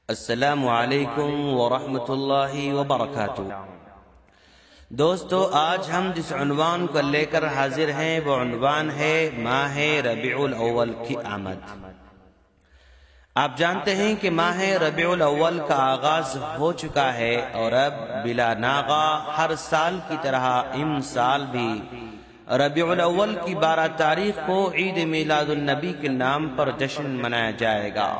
السلام علیکم ورحمۃ اللہ وبرکاتہ۔ دوستو، آج ہم جس عنوان کو لے کر حاضر ہیں وہ عنوان ہے ماہ ربیع الاول کی آمد۔ آپ جانتے ہیں کہ ماہ ربیع الاول کا آغاز ہو چکا ہے اور اب بلا ناغہ ہر سال کی طرح ان سال بھی ربیع الاول کی 12 تاریخ کو عید میلاد النبی کے نام پر جشن منایا جائے گا۔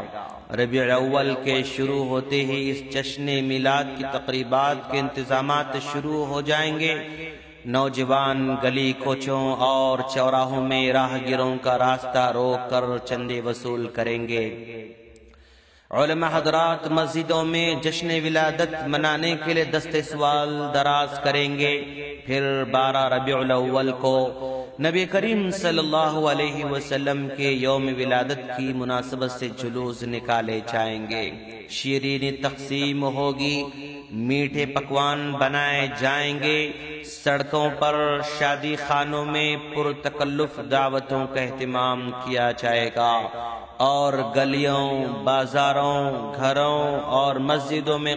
ربیع الاول کے شروع ہوتے ہی اس جشن میلاد کی تقریبات کے انتظامات شروع ہو جائیں گے۔ نوجوان گلی کوچوں اور چوراہوں میں راہگیروں کا راستہ روک کر چندے وصول کریں گے۔ علماء حضرات مسجدوں میں جشن ولادت منانے کے لیے دستے سوال دراز کریں گے۔ پھر 12 ربیع الاول کو نبی کریم صلی اللہ علیہ وسلم کے یوم ولادت کی مناسبت سے جلوس نکالے جائیں گے، شیرینی تقسیم ہوگی، میٹھے پکوان بنائے جائیں گے، سڑکوں پر شادی خانوں میں پرتکلف دعوتوں کا اہتمام کیا جائے گا اور گلیوں، بازاروں، گھروں اور مسجدوں میں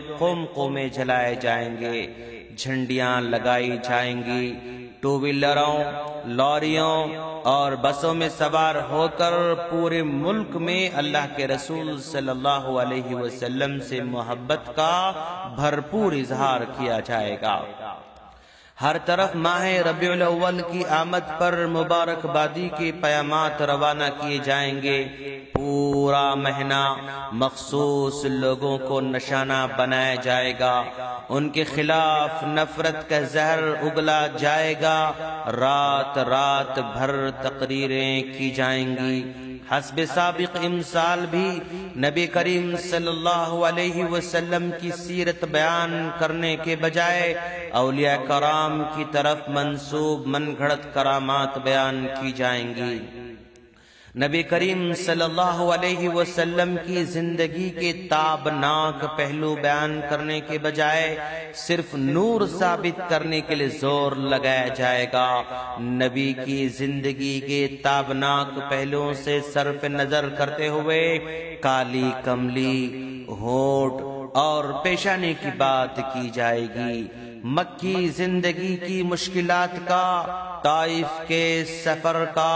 قومیں جلائے جائیں گے، جھنڈیاں لگائی جائیں گی۔ ٹو ویلروں، لوریوں اور بسوں میں سوار ہو کر پورے ملک میں اللہ کے رسول صلی اللہ علیہ وسلم سے محبت کا بھرپور اظہار کیا جائے گا۔ ہر طرف ماہ ربیع الاول کی آمد پر مبارکبادی کے پیامات روانہ کیے جائیں گے۔ پورا مہینہ مخصوص لوگوں کو نشانہ بنایا جائے گا، ان کے خلاف نفرت کا زہر اگلا جائے گا، رات رات بھر تقریریں کی جائیں گی۔ حسب سابق امثال بھی نبی کریم صلی اللہ علیہ وسلم کی سیرت بیان کرنے کے بجائے اولیاء کرام کی طرف منسوب من گھڑت کرامات بیان کی جائیں گی۔ نبی کریم صلی اللہ علیہ وسلم کی زندگی کے تابناک پہلو بیان کرنے کے بجائے صرف نور ثابت کرنے کے لیے زور لگایا جائے گا۔ نبی کی زندگی کے تابناک پہلوؤں سے صرف نظر کرتے ہوئے کالی کملی، ہونٹ اور پیشانی کی بات کی جائے گی۔ مکی زندگی کی مشکلات کا، طائف کے سفر کا،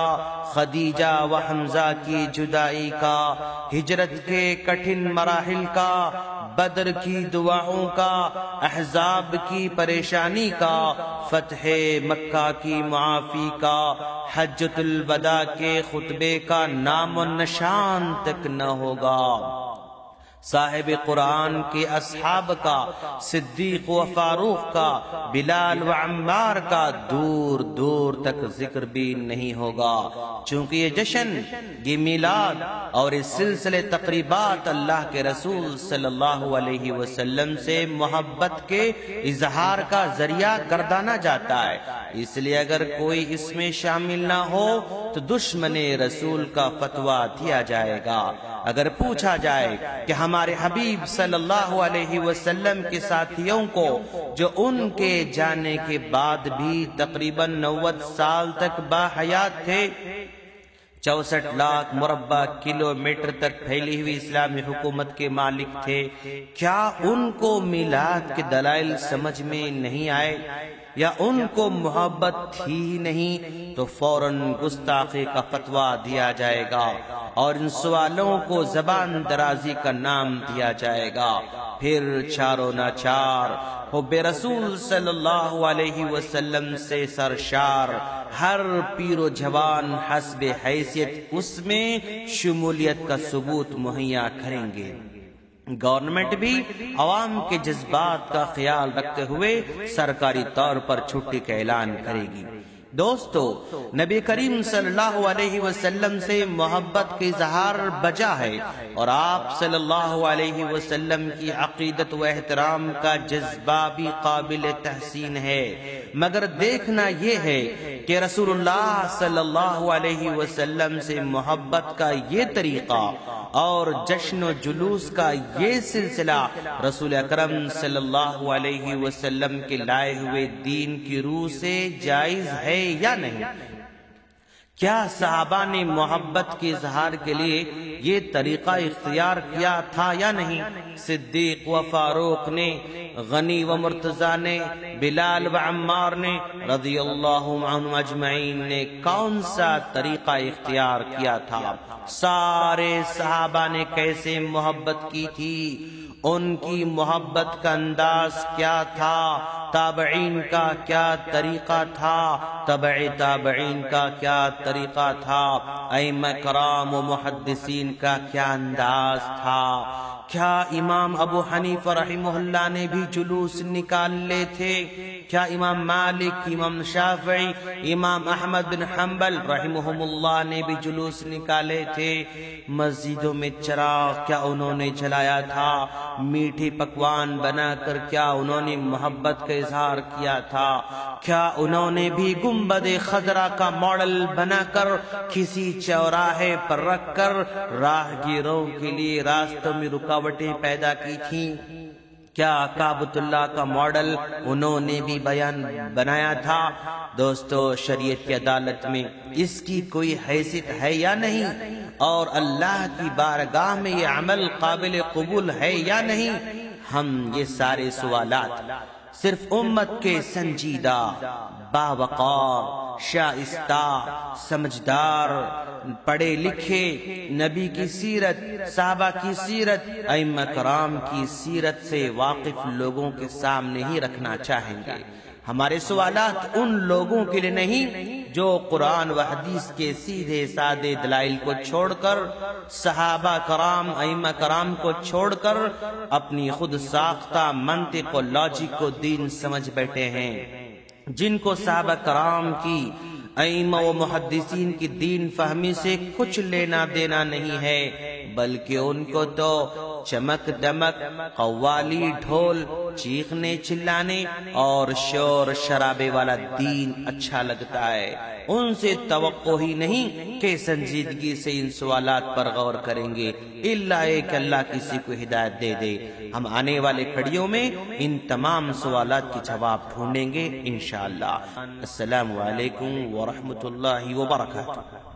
خدیجہ و حمزہ کی جدائی کا، ہجرت کے کٹھن مراحل کا، بدر کی دعاؤں کا، احزاب کی پریشانی کا، فتح مکہ کی معافی کا، حجۃ الوداع کے خطبے کا نام و نشان تک نہ ہوگا۔ صاحب قرآن کے اصحاب کا، صدیق و فاروق کا، بلال و عمار کا دور دور تک ذکر بھی نہیں ہوگا، چونکہ یہ جشن، یہ میلاد اور اس سلسلے تقریبات اللہ کے رسول صلی اللہ علیہ وسلم سے محبت کے اظہار کا ذریعہ گردانا جاتا ہے۔ اس لیے اگر کوئی اس میں شامل نہ ہو تو دشمن رسول کا فتویٰ دیا جائے گا۔ اگر پوچھا جائے کہ ہمارے حبیب صلی اللہ علیہ وسلم کے ساتھیوں کو جو ان کے جانے کے بعد بھی تقریباً 90 سال تک باحیات تھے، 64 لاکھ مربع کلومیٹر تک پھیلی ہوئی اسلامی حکومت کے مالک تھے، کیا ان کو میلاد کے دلائل سمجھ میں نہیں آئے یا ان کو محبت تھی ہی نہیں؟ تو فوراً گستاخی کا فتویٰ دیا جائے گا اور ان سوالوں کو زبان درازی کا نام دیا جائے گا۔ پھر چاروں ناچار حب رسول صلی اللہ علیہ وسلم سے سرشار ہر پیر و جوان حسب حیثیت اس میں شمولیت کا ثبوت مہیا کریں گے۔ گورنمنٹ بھی عوام کے جذبات کا خیال رکھتے ہوئے سرکاری طور پر چھٹی کا اعلان کرے گی۔ دوستو، نبی کریم صلی اللہ علیہ وسلم سے محبت کے اظہار بجا ہے اور آپ صلی اللہ علیہ وسلم کی عقیدت و احترام کا جذبہ بھی قابل تحسین ہے، مگر دیکھنا یہ ہے کہ رسول اللہ صلی اللہ علیہ وسلم سے محبت کا یہ طریقہ اور جشن و جلوس کا یہ سلسلہ رسول اکرم صلی اللہ علیہ وسلم کے لائے ہوئے دین کی روح سے جائز ہے یا نہیں؟ کیا صحابہ نے محبت کے اظہار کے لیے یہ طریقہ اختیار کیا تھا یا نہیں؟ صدیق و فاروق نے، غنی و مرتضی نے، بلال و عمار نے رضی اللہ عنہم اجمعین نے کون سا طریقہ اختیار کیا تھا؟ سارے صحابہ نے کیسے محبت کی تھی؟ ان کی محبت کا انداز کیا تھا؟ تابعین کا کیا طریقہ تھا؟ تبع تابعین کا کیا طریقہ تھا؟ ائمہ کرام و محدثین کا کیا انداز تھا؟ کیا امام ابو حنیفہ رحمہ اللہ نے بھی جلوس نکال لے تھے؟ کیا امام مالک، امام شافعی، امام احمد بن حنبل رحمہم اللہ نے بھی جلوس نکالے تھے؟ مسجدوں میں چراغ کیا انہوں نے جلایا تھا؟ میٹھے پکوان بنا کر کیا انہوں نے محبت کا اظہار کیا تھا؟ کیا انہوں نے بھی گنبد خضرا کا ماڈل بنا کر کسی چوراہے پر رکھ کر راہگیروں کے لیے راستوں میں رکاوٹیں پیدا کی تھیں؟ کیا کعبۃ اللہ کا ماڈل انہوں نے بھی بنایا تھا؟ دوستو، شریعت کی عدالت میں اس کی کوئی حیثیت ہے یا نہیں؟ اور اللہ کی بارگاہ میں یہ عمل قابل قبول ہے یا نہیں؟ ہم یہ سارے سوالات صرف امت کے سنجیدہ، باوقار، شائستہ، سمجھدار، پڑھے لکھے، نبی کی سیرت، صحابہ کی سیرت، ائمہ کرام کی سیرت سے واقف لوگوں کے سامنے ہی رکھنا چاہیں گے۔ ہمارے سوالات ان لوگوں کے لیے نہیں جو قرآن و حدیث کے سیدھے سادے دلائل کو چھوڑ کر، صحابہ کرام، ائمہ کرام کو چھوڑ کر اپنی خود ساختہ منطق و لاجک کو دین سمجھ بیٹھے ہیں، جن کو صحابہ کرام کی، ائمہ و محدثین کی دین فہمی سے کچھ لینا دینا نہیں ہے، بلکہ ان کو تو چمک دمک، قوالی، ڈھول، چیخنے چلانے اور شور شرابے والا دین اچھا لگتا ہے۔ ان سے توقع ہی نہیں کہ سنجیدگی سے ان سوالات پر غور کریں گے، الا ایک اللہ کسی کو ہدایت دے دے۔ ہم آنے والے کڑیوں میں ان تمام سوالات کے جواب ڈھونڈیں گے انشاءاللہ۔ السلام علیکم ورحمۃ اللہ وبرکاتہ۔